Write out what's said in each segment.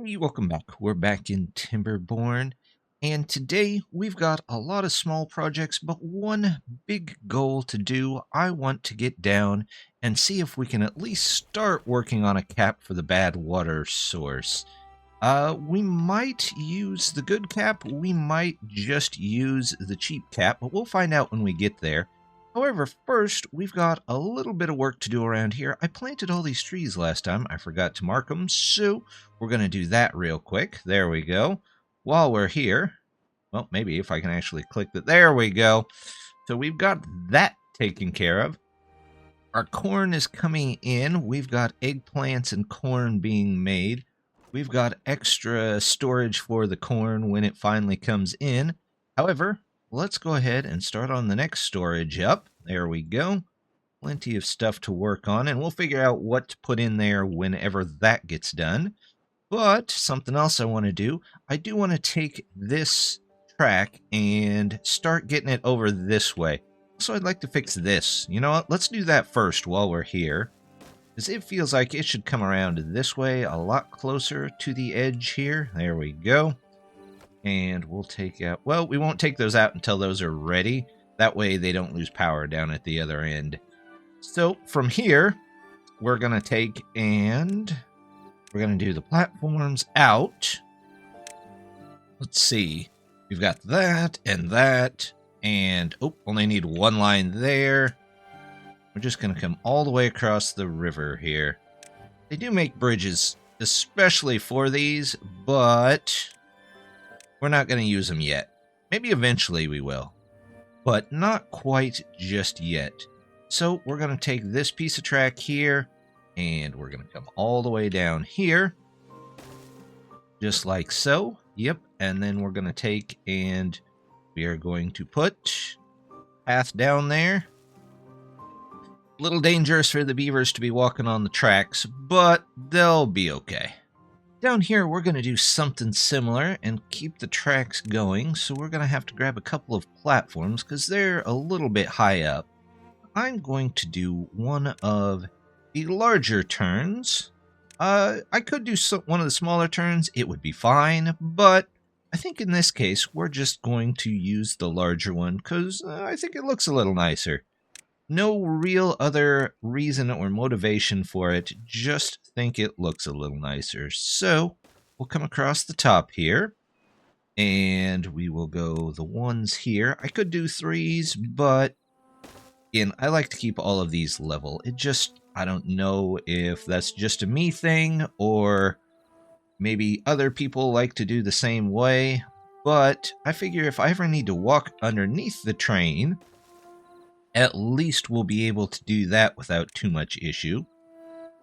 Hey, welcome back. We're back in Timberborn, and today we've got a lot of small projects, but one big goal to do. I want to get down and see if we can at least start working on a cap for the Badwater source. We might use the good cap, we might just use the cheap cap, but we'll find out when we get there. However, first, we've got a little bit of work to do around here. I planted all these trees last time. I forgot to mark them, so we're going to do that real quick. There we go. While we're here, well, maybe if I can actually click that. There we go. So we've got that taken care of. Our corn is coming in. We've got eggplants and corn being made. We've got extra storage for the corn when it finally comes in. However, let's go ahead and start on the next storage up. There we go. Plenty of stuff to work on, and we'll figure out what to put in there whenever that gets done. But something else I want to do, I do want to take this track and start getting it over this way. So I'd like to fix this. You know what? Let's do that first while we're here, because it feels like it should come around this way a lot closer to the edge here. There we go. And we'll take out, well, we won't take those out until those are ready. That way they don't lose power down at the other end. So from here, we're going to take and we're going to do the platforms out. Let's see. We've got that, and oh, only need one line there. We're just going to come all the way across the river here. They do make bridges, especially for these, but we're not going to use them yet. Maybe eventually we will, but not quite just yet. So we're going to take this piece of track here, and we're going to come all the way down here, just like so. Yep, and then we're going to take and we are going to put path down there. A little dangerous for the beavers to be walking on the tracks, but they'll be okay. Down here, we're going to do something similar and keep the tracks going, so we're going to have to grab a couple of platforms because they're a little bit high up. I'm going to do one of the larger turns. I could do one of the smaller turns, it would be fine, but I think in this case, we're just going to use the larger one because I think it looks a little nicer. No real other reason or motivation for it, just think it looks a little nicer. So we'll come across the top here, and we will go the ones here. I could do threes, but again, I like to keep all of these level. It just, I don't know if that's just a me thing, or maybe other people like to do the same way, but I figure if I ever need to walk underneath the train, at least we'll be able to do that without too much issue.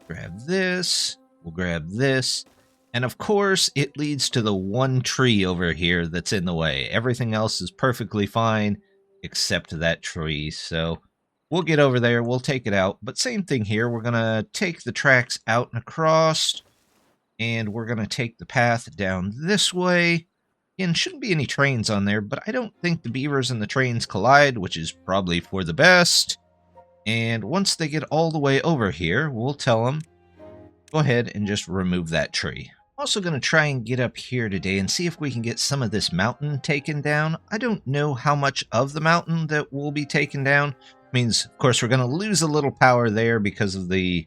Grab this, we'll grab this, and of course it leads to the one tree over here that's in the way. Everything else is perfectly fine except that tree, so we'll get over there, we'll take it out. But same thing here, we're going to take the tracks out and across, and we're going to take the path down this way. Again, shouldn't be any trains on there, but I don't think the beavers and the trains collide, which is probably for the best. And once they get all the way over here, we'll tell them, go ahead and just remove that tree. I'm also going to try and get up here today and see if we can get some of this mountain taken down. I don't know how much of the mountain that will be taken down. It means, of course, we're going to lose a little power there because of the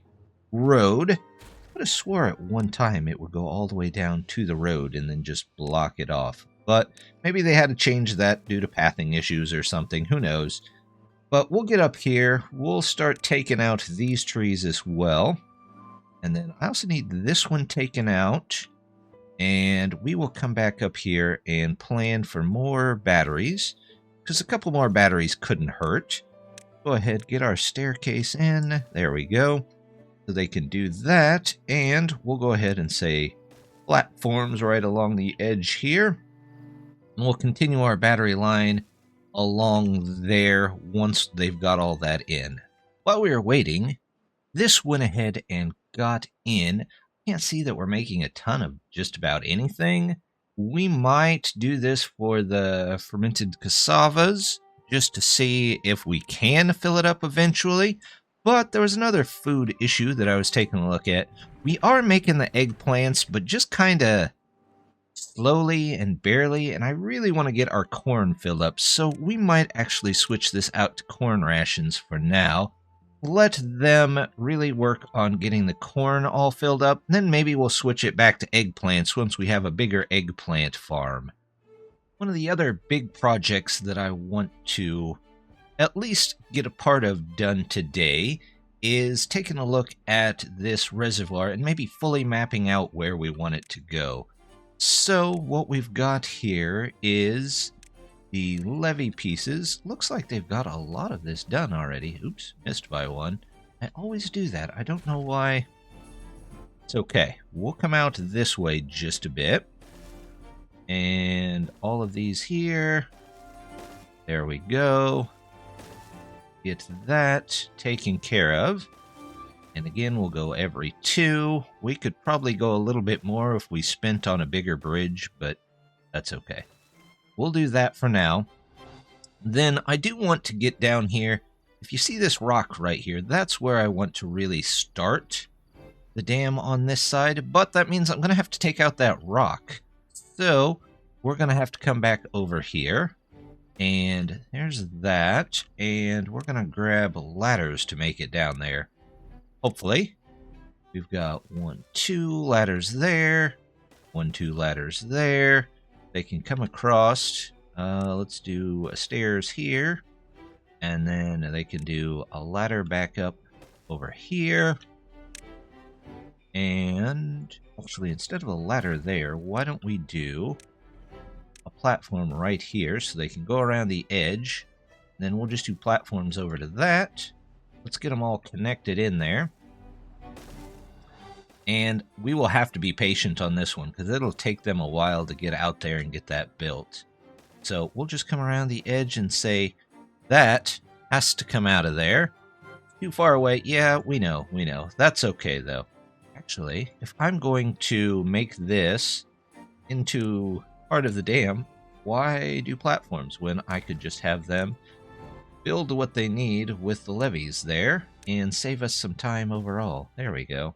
road. I would have swore at one time it would go all the way down to the road and then just block it off. But maybe they had to change that due to pathing issues or something. Who knows? But we'll get up here. We'll start taking out these trees as well. And then I also need this one taken out. And we will come back up here and plan for more batteries, because a couple more batteries couldn't hurt. Go ahead, get our staircase in. There we go. So they can do that, and we'll go ahead and say platforms right along the edge here. And we'll continue our battery line along there once they've got all that in. While we were waiting, this went ahead and got in. Can't see that we're making a ton of just about anything. We might do this for the fermented cassavas, just to see if we can fill it up eventually. But there was another food issue that I was taking a look at. We are making the eggplants, but just kind of slowly and barely, and I really want to get our corn filled up, so we might actually switch this out to corn rations for now. Let them really work on getting the corn all filled up, then maybe we'll switch it back to eggplants once we have a bigger eggplant farm. One of the other big projects that I want to at least get a part of done today is taking a look at this reservoir and maybe fully mapping out where we want it to go. So what we've got here is the levee pieces. Looks like they've got a lot of this done already. Oops, missed by one. I always do that. I don't know why. It's okay. We'll come out this way just a bit. And all of these here. There we go. Get that taken care of. And again, we'll go every 2. We could probably go a little bit more if we spent on a bigger bridge, but that's okay. We'll do that for now. Then I do want to get down here. If you see this rock right here, that's where I want to really start the dam on this side. But that means I'm going to have to take out that rock. So we're going to have to come back over here. And there's that. And we're going to grab ladders to make it down there. Hopefully. We've got 1, 2 ladders there. 1, 2 ladders there. They can come across. Let's do stairs here. And then they can do a ladder back up over here. And actually, instead of a ladder there, why don't we do a platform right here so they can go around the edge. Then we'll just do platforms over to that. Let's get them all connected in there. And we will have to be patient on this one because it'll take them a while to get out there and get that built. So we'll just come around the edge and say that has to come out of there. Too far away. Yeah, we know. That's okay, though. Actually, if I'm going to make this into part of the dam, why do platforms when I could just have them build what they need with the levees there and save us some time overall? There we go.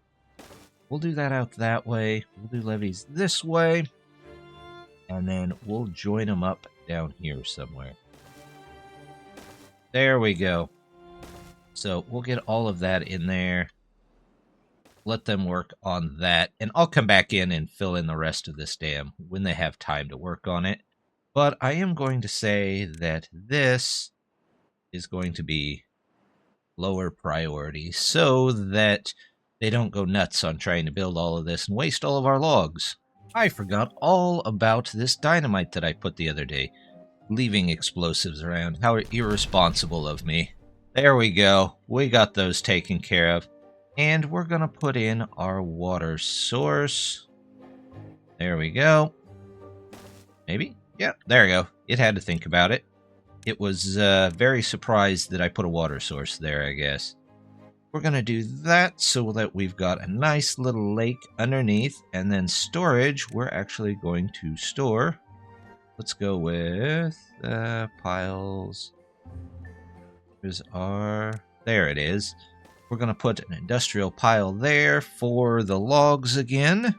We'll do that out that way. We'll do levees this way. And then we'll join them up down here somewhere. There we go. So we'll get all of that in there. Let them work on that. And I'll come back in and fill in the rest of this dam when they have time to work on it. But I am going to say that this is going to be lower priority so that they don't go nuts on trying to build all of this and waste all of our logs. I forgot all about this dynamite that I put the other day, leaving explosives around. How irresponsible of me. There we go. We got those taken care of. And we're going to put in our water source. There we go. Maybe? Yeah, there we go. It had to think about it. It was very surprised that I put a water source there, I guess. We're going to do that so that we've got a nice little lake underneath. And then storage, we're actually going to store. Let's go with piles. Here's our... There it is. We're going to put an industrial pile there for the logs again.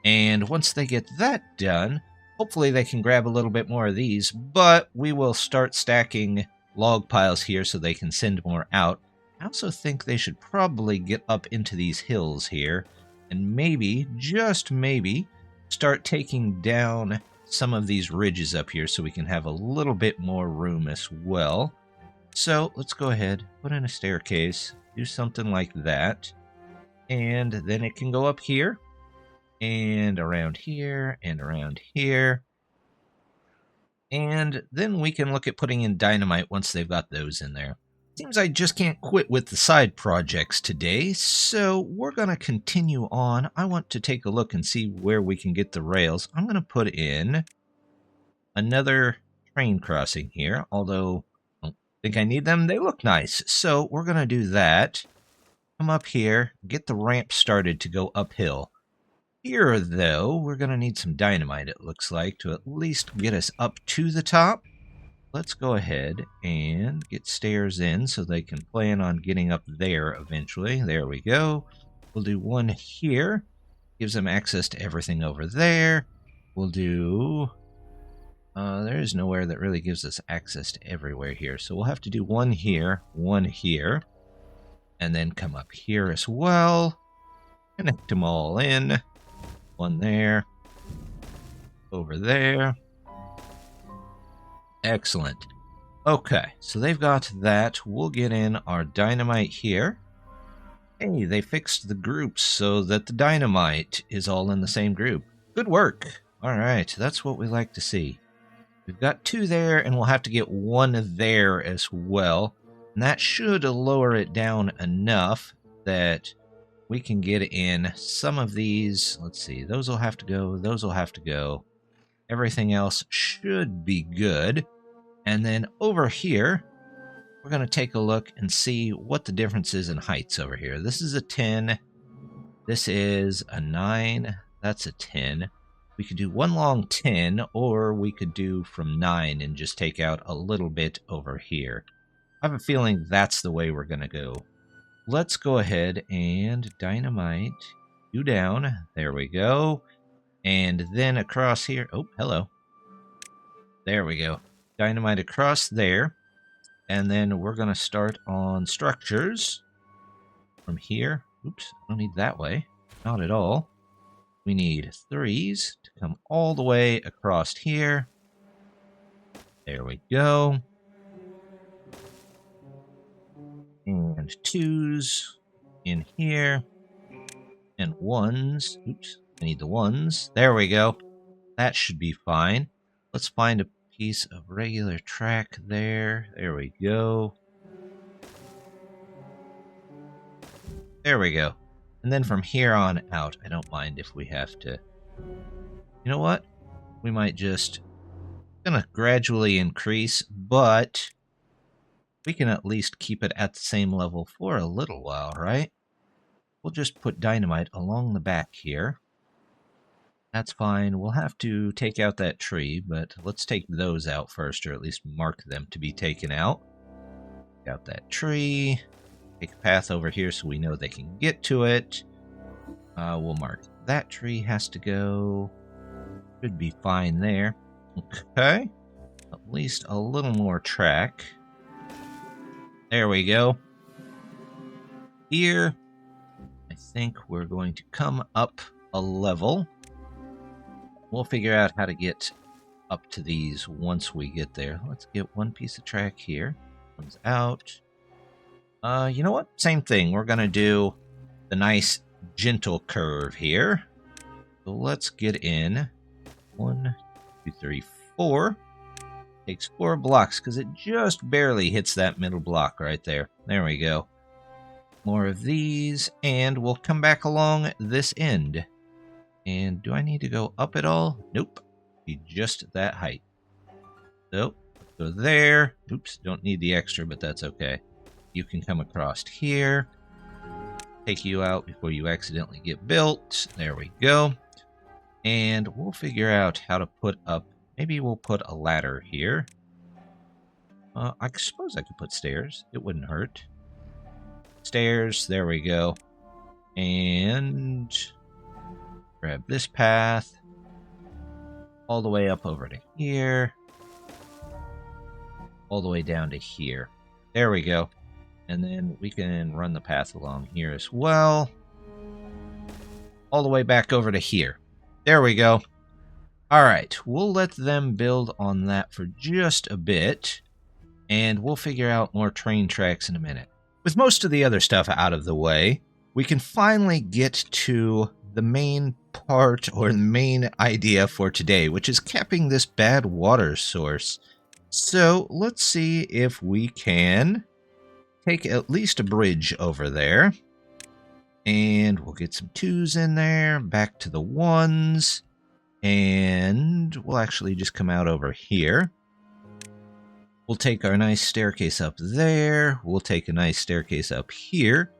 And once they get that done, hopefully they can grab a little bit more of these. But we will start stacking log piles here so they can send more out. I also think they should probably get up into these hills here and maybe, just maybe, start taking down some of these ridges up here so we can have a little bit more room as well. So let's go ahead, put in a staircase, do something like that, and then it can go up here and around here and around here. And then we can look at putting in dynamite once they've got those in there. Seems I just can't quit with the side projects today, so we're going to continue on. I want to take a look and see where we can get the rails. I'm going to put in another train crossing here, although I don't think I need them. They look nice, so we're going to do that. Come up here, get the ramp started to go uphill. Here, though, we're going to need some dynamite, it looks like, to at least get us up to the top. Let's go ahead and get stairs in so they can plan on getting up there eventually. There we go. We'll do one here. Gives them access to everything over there. We'll do... there is nowhere that really gives us access to everywhere here. So we'll have to do one here, and then come up here as well. Connect them all in. One there. Over there. Excellent. Okay, so they've got that. We'll get in our dynamite here. Hey, they fixed the groups so that the dynamite is all in the same group. Good work. All right, that's what we like to see. We've got 2 there, and we'll have to get 1 there as well. And that should lower it down enough that we can get in some of these. Let's see, those will have to go, those will have to go. Everything else should be good. And then over here, we're going to take a look and see what the difference is in heights over here. This is a 10. This is a 9. That's a 10. We could do one long 10, or we could do from 9 and just take out a little bit over here. I have a feeling that's the way we're going to go. Let's go ahead and dynamite you down. There we go. And then across here. Oh, hello. There we go. Dynamite across there. And then we're going to start on structures from here. Oops, I don't need that way. Not at all. We need 3s to come all the way across here. There we go. And 2s in here. And 1s. Oops, I need the 1s. There we go. That should be fine. Let's find a piece of regular track there. There we go. There we go. And then from here on out, I don't mind if we have to... You know what? We might just... Gonna gradually increase, but we can at least keep it at the same level for a little while, right? We'll just put dynamite along the back here. That's fine. We'll have to take out that tree, but let's take those out first, or at least mark them to be taken out. Take out that tree. Take a path over here so we know they can get to it. We'll mark that tree has to go. Should be fine there. Okay. At least a little more track. There we go. Here, I think we're going to come up a level. We'll figure out how to get up to these once we get there. Let's get one piece of track here. Comes out. You know what? Same thing. We're going to do the nice gentle curve here. So let's get in. 1, 2, 3, 4. Takes 4 blocks because it just barely hits that middle block right there. There we go. More of these, and we'll come back along this end. And do I need to go up at all? Nope. Be just that height. So, go there. Oops, don't need the extra, but that's okay. You can come across here. Take you out before you accidentally get built. There we go. And we'll figure out how to put up... Maybe we'll put a ladder here. I suppose I could put stairs. It wouldn't hurt. Stairs. There we go. And... grab this path. All the way up over to here. All the way down to here. There we go. And then we can run the path along here as well. All the way back over to here. There we go. Alright, we'll let them build on that for just a bit. And we'll figure out more train tracks in a minute. With most of the other stuff out of the way, we can finally get to the main part, or the main idea for today, which is capping this bad water source. So let's see if we can take at least a bridge over there. And we'll get some 2s in there, back to the 1s. And we'll actually just come out over here. We'll take our nice staircase up there. We'll take a nice staircase up here.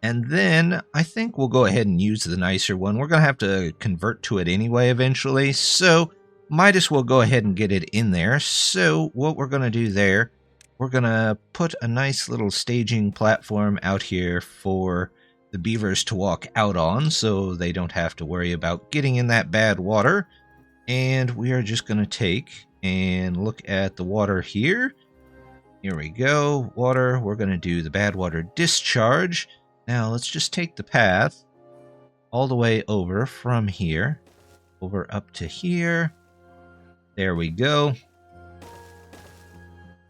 And then I think we'll go ahead and use the nicer one. We're going to have to convert to it anyway eventually. So might as well go ahead and get it in there. So what we're going to do there, we're going to put a nice little staging platform out here for the beavers to walk out on so they don't have to worry about getting in that bad water. And we are just going to take and look at the water here. Here we go. Water. We're going to do the Badwater discharge. Now let's just take the path all the way over from here, over up to here. There we go.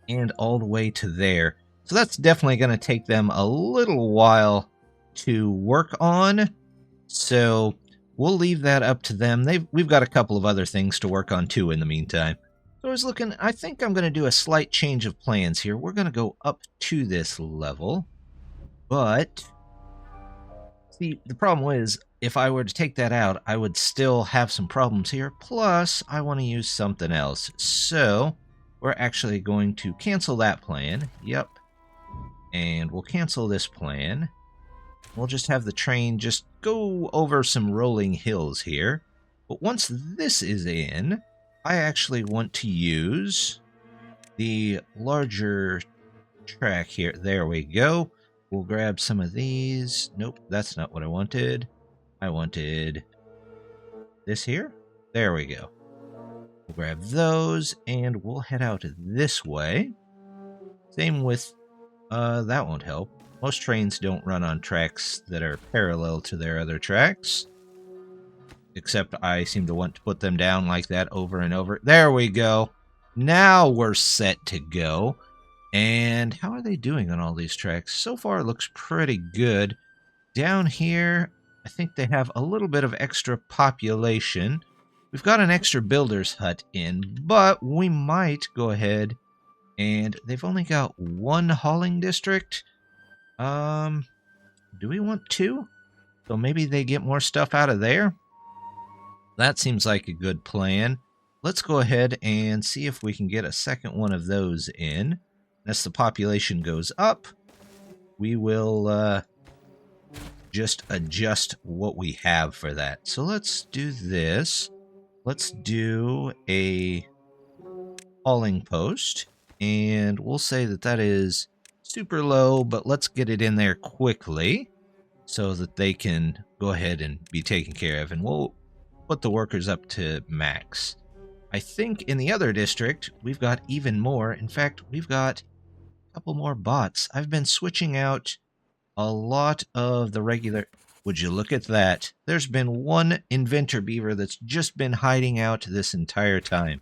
And all the way to there. So that's definitely going to take them a little while to work on. So we'll leave that up to them. We've got a couple of other things to work on too in the meantime. So I think I'm going to do a slight change of plans here. We're going to go up to this level. But see, the problem is, if I were to take that out, I would still have some problems here. Plus, I want to use something else. So we're actually going to cancel that plan. Yep. And we'll cancel this plan. We'll just have the train just go over some rolling hills here. But once this is in, I actually want to use the larger track here. There we go. We'll grab some of these. Nope, that's not what I wanted. I wanted this here. There we go. We'll grab those, and we'll head out this way. Same with... that won't help. Most trains don't run on tracks that are parallel to their other tracks. Except I seem to want to put them down like that over and over. There we go. Now we're set to go. And how are they doing on all these tracks? So far it looks pretty good. Down here, I think they have a little bit of extra population. We've got an extra builder's hut in, but we might go ahead and they've only got one hauling district. Do we want two? So maybe they get more stuff out of there? That seems like a good plan. Let's go ahead and see if we can get a second one of those in. As the population goes up, we will just adjust what we have for that. So let's do this. Let's do a hauling post. And we'll say that that is super low, but let's get it in there quickly so that they can go ahead and be taken care of. And we'll put the workers up to max. I think in the other district, we've got even more. In fact, we've got a couple more bots. I've been switching out a lot of the regular... Would you look at that? There's been one inventor beaver that's just been hiding out this entire time.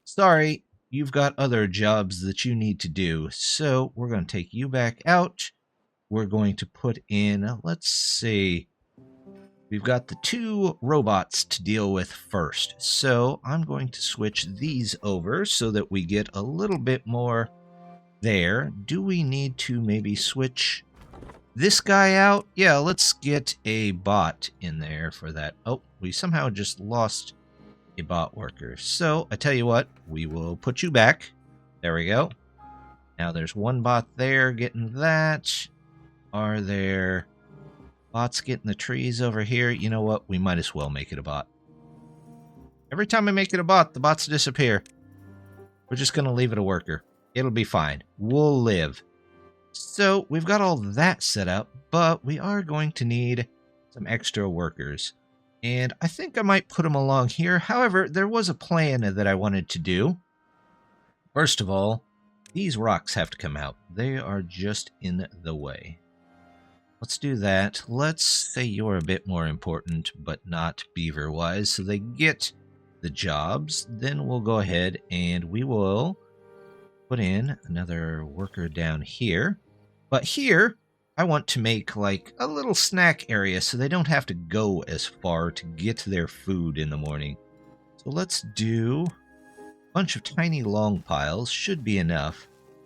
Sorry, you've got other jobs that you need to do. So we're going to take you back out. We're going to put in, let's see... We've got the two robots to deal with first. So I'm going to switch these over so that we get a little bit more there. Do we need to maybe switch this guy out? Yeah, let's get a bot in there for that. Oh, we somehow just lost a bot worker. So I tell you what, we will put you back. There we go. Now there's one bot there getting that. Are there... bots getting the trees over here? You know what? We might as well make it a bot. Every time I make it a bot, the bots disappear. We're just going to leave it a worker. It'll be fine. We'll live. So we've got all that set up, but we are going to need some extra workers. And I think I might put them along here. However, there was a plan that I wanted to do. First of all, these rocks have to come out. They are just in the way. Let's do that. Let's say you're a bit more important, but not beaver-wise, so they get the jobs. Then we'll go ahead and we will put in another worker down here. But here, I want to make like a little snack area so they don't have to go as far to get their food in the morning. So let's do a bunch of tiny long piles. Should be enough.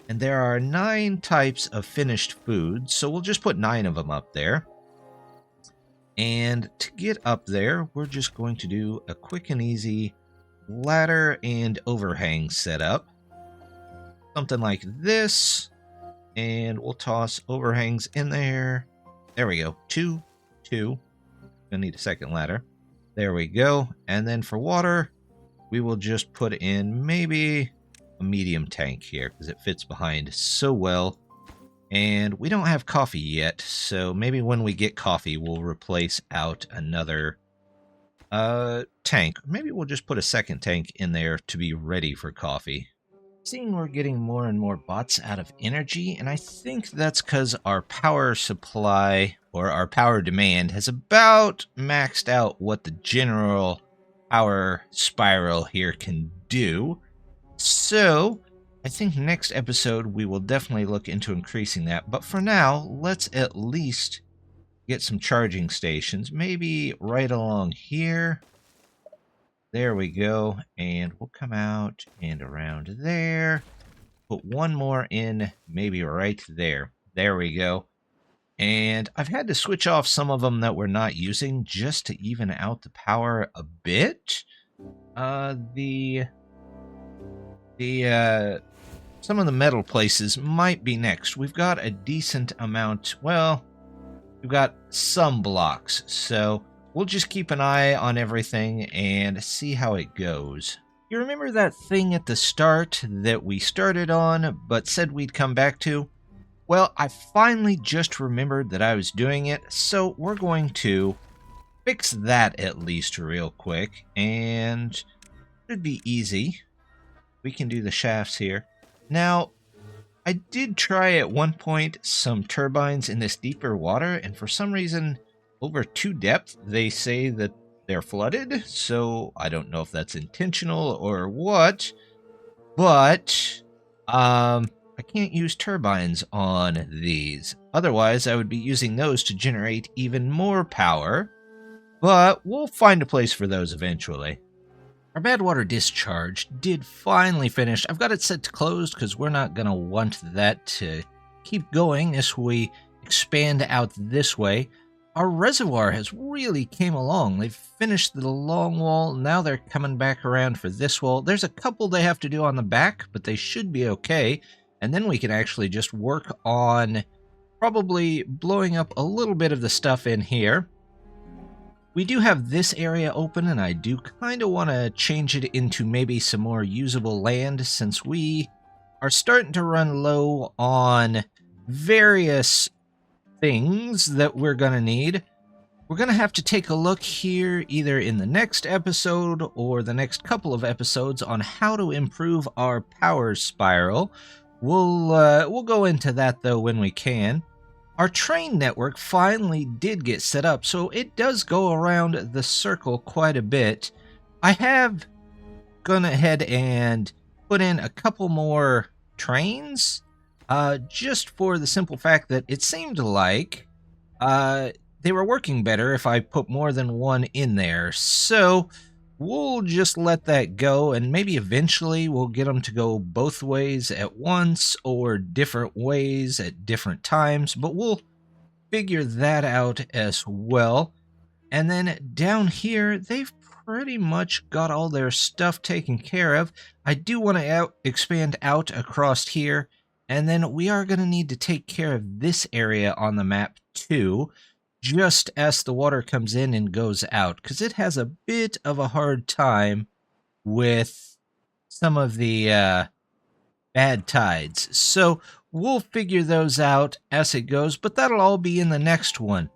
And there are 9 types of finished food, so we'll just put 9 of them up there. And to get up there, we're just going to do a quick and easy ladder and overhang setup. Something like this. And we'll toss overhangs in there. There we go. 2, 2. Gonna need a second ladder. There we go. And then for water, we will just put in maybe... a medium tank here because it fits behind so well. And we don't have coffee yet, so maybe when we get coffee, we'll replace out another tank. Maybe we'll just put a second tank in there to be ready for coffee. Seeing we're getting more and more bots out of energy, and I think that's because our power supply or our power demand has about maxed out what the general power spiral here can do. So I think next episode we will definitely look into increasing that. But for now, let's at least get some charging stations, maybe right along here. There we go, and we'll come out and around there. Put one more in, maybe right there. There we go. And I've had to switch off some of them that we're not using just to even out the power a bit. Some of the metal places might be next. We've got a decent amount, well, we've got some blocks, so we'll just keep an eye on everything and see how it goes. You remember that thing at the start that we started on but said we'd come back to? Well, I finally just remembered that I was doing it, so we're going to fix that at least real quick, and it should be easy. We can do the shafts here. Now, I did try at one point some turbines in this deeper water, and for some reason, over to depth, they say that they're flooded, so I don't know if that's intentional or what, but I can't use turbines on these. Otherwise, I would be using those to generate even more power, but we'll find a place for those eventually. Our Badwater discharge did finally finish. I've got it set to closed because we're not going to want that to keep going as we expand out this way. Our reservoir has really came along. They've finished the long wall. Now they're coming back around for this wall. There's a couple they have to do on the back, but they should be okay. And then we can actually just work on probably blowing up a little bit of the stuff in here. We do have this area open, and I do kind of want to change it into maybe some more usable land since we are starting to run low on various things that we're going to need. We're going to have to take a look here either in the next episode or the next couple of episodes on how to improve our power spiral. We'll go into that though when we can. Our train network finally did get set up, so it does go around the circle quite a bit. I have gone ahead and put in a couple more trains, just for the simple fact that it seemed like they were working better if I put more than one in there. So we'll just let that go, and maybe eventually we'll get them to go both ways at once or different ways at different times, but we'll figure that out as well. And then down here, they've pretty much got all their stuff taken care of. I do want to expand out across here, and then we are going to need to take care of this area on the map too, just as the water comes in and goes out, because it has a bit of a hard time with some of the bad tides. So we'll figure those out as it goes, but that'll all be in the next one.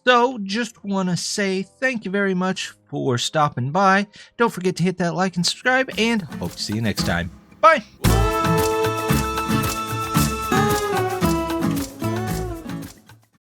So just want to say thank you very much for stopping by. Don't forget to hit that like and subscribe, and hope to see you next time. Bye!